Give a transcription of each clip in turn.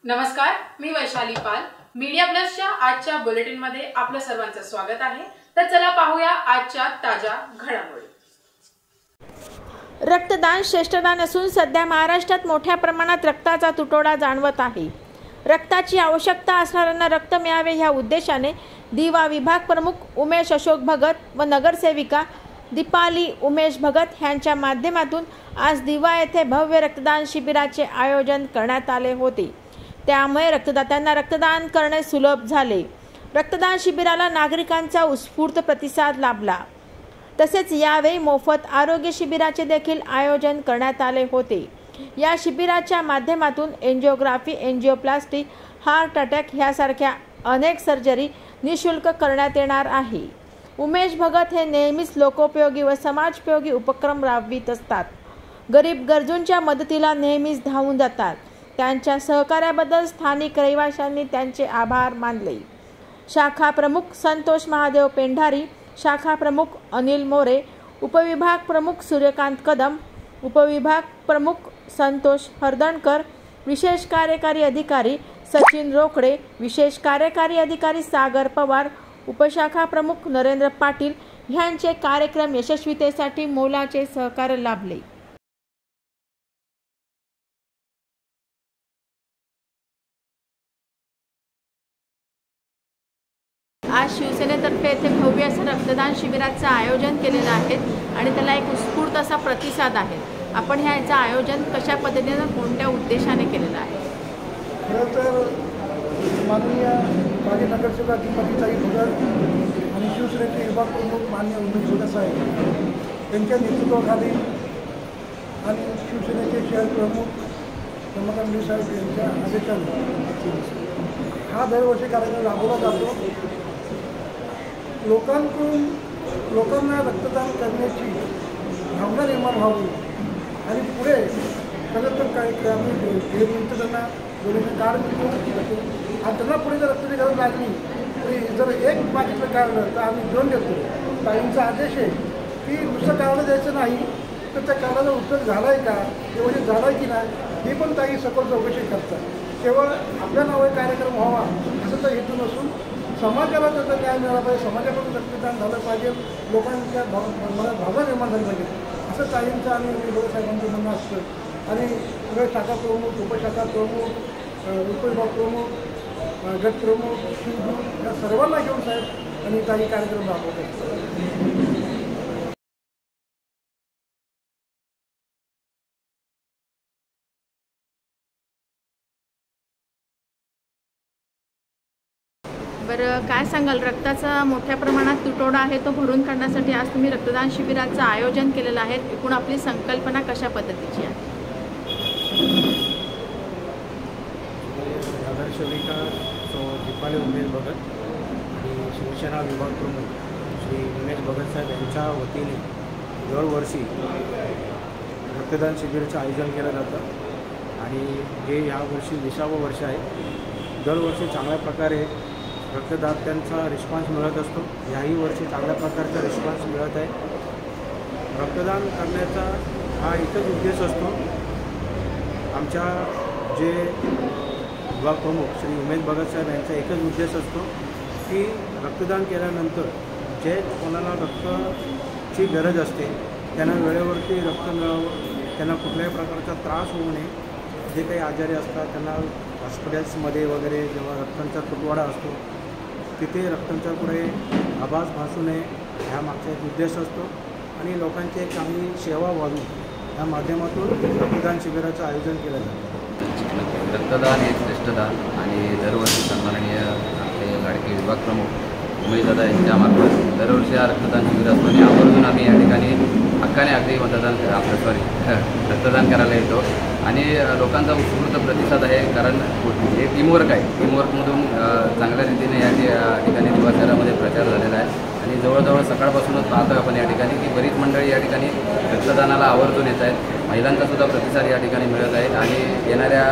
नमस्कार, मी वैशाली पाल. मीडिया प्लसच्या आजच्या बुलेटिनमध्ये आपलं सर्वांचं स्वागत आहे. तर चला पाहूया आजच्या ताज्या घडामोडी. रक्तदान श्रेष्ठदान असून सध्या महाराष्ट्रात मोठ्या प्रमाणात रक्ताचा तुटवडा जाणवत आहे. रक्ताची आवश्यकता असणाऱ्यांना रक्त मिळावे ह्या उद्देशाने दिवा विभाग प्रमुख उमेश अशोक भगत व नगरसेविका दीपाली उमेश भगत यांच्या माध्यमातून आज दिवा येथे भव्य रक्तदान शिबिराचे आयोजन करण्यात आले होते. त्यामुळे रक्तदात्यांना रक्तदान करणे सुलभ झाले. रक्तदान शिबिराला नागरिकांचा उत्स्फूर्त प्रतिसाद लाभला. तसेच यावेळी मोफत आरोग्य शिबिराचे देखील आयोजन करण्यात आले होते. या शिबिराच्या माध्यमातून एंजिओग्राफी, एंजिओप्लास्टी, हार्ट अटॅक यासारख्या अनेक सर्जरी निशुल्क करण्यात येणार आहे. उमेश भगत हे नेहमीच लोकोपयोगी व समाजोपयोगी उपक्रम राबवित असतात. गरीब गरजूंच्या मदतीला नेहमीच धावून जातात. त्यांच्या सहकार्याबद्दल स्थानिक रहिवाशांनी त्यांचे आभार मानले. शाखा प्रमुख संतोष महादेव पेंढारी, शाखा प्रमुख अनिल मोरे, उपविभाग प्रमुख सूर्यकांत कदम, उपविभाग प्रमुख संतोष हरदणकर, विशेष कार्यकारी अधिकारी सचिन रोकडे, विशेष कार्यकारी अधिकारी सागर पवार, उपशाखा प्रमुख नरेंद्र पाटील यांचे कार्यक्रम यशस्वीतेसाठी मोलाचे सहकार्य लाभले. आज शिवसेनेतर्फे येथे भव्य असं रक्तदान शिबिराचं आयोजन केलेलं आहे आणि त्याला एक उत्स्फूर्त असा प्रतिसाद आहे. आपण ह्याचं आयोजन कशा पद्धतीने कोणत्या उद्देशाने केलेलं आहे? खरं तर माननीय माजी नगरसेवक दीपाली भगत आणि शिवसेनेचे विभाग प्रमुख माननीय उमेश भगत साहेब यांच्या नेतृत्वाखाली आणि शिवसेनेचे शहर प्रमुख रमाकांत साहेब यांच्या आदेशाने हा दरवर्षी कार्यक्रम राबवला जातो. लोकांना रक्तदान करण्याची भावना निर्माण व्हावी आणि पुढे खरं तर काही मिळतं त्यांना डोनेशन कार्ड मिळतो आणि त्यांना पुढे जर रक्ताची गरज लागली तरी जर एक बाकीचं काढलं तर आम्ही देऊन देतो. ताईंचा आदेश आहे की नुसतं कार्ड द्यायचं नाही तर त्या कार्डाचा उपयोग झाला आहे का, व्यवस्थित झाला आहे की नाही ही पण ताई सखोल चौकशी करतात. केवळ आपल्या नावाने कार्यक्रम व्हावा असं तर हेतू नसून समाजाला त्याचा न्याय मिळाला पाहिजे, समाजाकडून रक्तदान झालं पाहिजे, लोकांच्या मनात भावना निर्माण झाली पाहिजे असं ताईंचं आणि साहेबांचं म्हणणं असतं. आणि सगळे शाखा प्रमुख, उपशाखा प्रमुख, उपविभाग प्रमुख, गट प्रमुख, शिवदूत या सर्वांना घेऊन साहेब आणि काही कार्यक्रम राबवत असतात. बरं, काय सांगाल? रक्ताचा मोठ्या प्रमाणात तुटवडा आहे तो भरून काढण्यासाठी आज तुम्ही रक्तदान शिबिराचं आयोजन केलेलं आहे. एकूण आपली संकल्पना कशा पद्धतीची आहे? नगरसेविका दीपाली उमेश भगत आणि शिवसेना विभाग प्रमुख श्री उमेश भगत साहेब यांच्या वतीने दरवर्षी रक्तदान शिबिराचं आयोजन केलं जातं आणि हे यावर्षी 20वं वर्ष आहे. दरवर्षी चांगल्या प्रकारे रक्तदात्यांचा रिस्पॉन्स मिळत असतो. याही वर्षी चांगल्या प्रकारचा रिस्पॉन्स मिळत आहे. रक्तदान करण्याचा हा एकच उद्देश असतो. आमच्या जे विभाग प्रमुख श्री उमेश भगत साहेब यांचा एकच उद्देश असतो की रक्तदान केल्यानंतर जे कोणाला रक्ताची गरज असते त्यांना वेळेवरती रक्त मिळावं, त्यांना कुठल्याही प्रकारचा त्रास होऊ नये. जे काही आजारी असतात त्यांना हॉस्पिटल्समध्ये वगैरे जेव्हा रक्तांचा तुटवडा असतो तिथे रक्तांच्या पुढे आभास भासू नये ह्या मागचा एक उद्देश असतो आणि लोकांची एक चांगली सेवा व्हावी या माध्यमातून रक्तदान शिबिराचं आयोजन केलं जातं. रक्तदान हे श्रेष्ठदान आणि दरवर्षी सन्माननीय आपले लाडके विभाग प्रमुख उमेशदादा यांच्यामार्फत दरवर्षी हा रक्तदान शिबिर असतो आणि आवर्जून आम्ही या ठिकाणी हक्काने अगदी रक्तदान करायला येतो आणि लोकांचा उत्स्फूर्त प्रतिसाद आहे. कारण हे टीमवर्क आहे. टीमवर्कमधून चांगल्या रीतीने या ठिकाणी दिवा शहरामध्ये प्रचार झालेला आहे आणि जवळजवळ सकाळपासूनच पाहतो आपण या ठिकाणी की बरीच मंडळी या ठिकाणी रक्तदानाला आवर्जून येत आहेत. महिलांचासुद्धा प्रतिसाद या ठिकाणी मिळत आहे आणि येणाऱ्या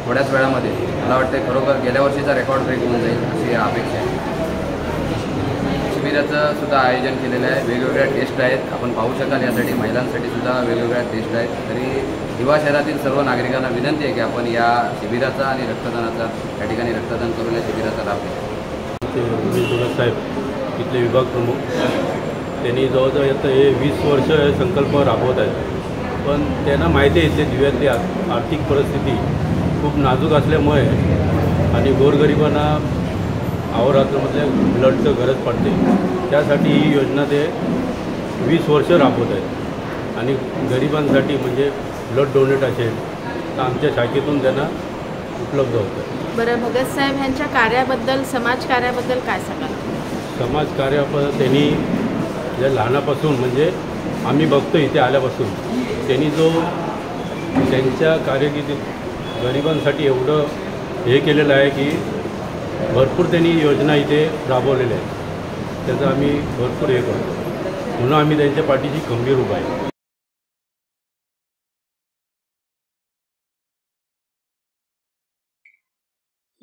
थोड्याच वेळामध्ये मला वाटते खरोखर गेल्या वर्षीचा रेकॉर्ड ब्रेक होऊन जाईल अशी अपेक्षा आहे. शिबिराचं सुद्धा आयोजन केलेलं आहे. वेगवेगळ्या टेस्ट आहेत, आपण पाहू शकाल. यासाठी महिलांसाठी सुद्धा वेगवेगळ्या टेस्ट आहेत. तरी दिवा शहरातील सर्व नागरिकांना विनंती आहे की आपण या शिबिराचा आणि रक्तदानाचा या ठिकाणी रक्तदान करून या शिबिराचा लाभ घ्या. उमेश भगत साहेब इथले विभाग प्रमुख, त्यांनी जवळजवळ आता हे 20 वर्ष संकल्प राबवत आहेत. पण त्यांना माहिती आहे इथले दिव्यातली आर्थिक परिस्थिती खूप नाजूक असल्यामुळे आणि गोरगरिबांना अहोरात्रामधल्या ब्लडचं गरज पडते. त्यासाठी ही योजना ते 20 वर्ष राबवत आहेत. आणि गरिबांसाठी म्हणजे ब्लड डोनेट असेल तर आमच्या शाखेतून त्यांना उपलब्ध होतं. बरं, भगत साहेब ह्यांच्या कार्याबद्दल, समाज कार्याबद्दल काय सांगाल? समाजकार्याबद्दल त्यांनी ज्या लहानापासून म्हणजे आम्ही बघतो इथे आल्यापासून त्यांनी जो त्यांच्या कारकिर्दीत गरिबांसाठी एवढं हे केलेलं आहे की भरपूर त्यांनी योजना इथे राबवलेल्या आहेत. त्याचं आम्ही भरपूर हे करतो, म्हणून आम्ही त्यांच्या पाठीशी खंबीर उभा आहे.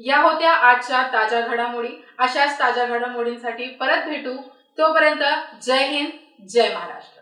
या होत्या आजच्या ताज्या घडामोडी. अशाच ताज्या घडामोडींसाठी परत भेटू. तोपर्यंत जय हिंद, जय महाराष्ट्र.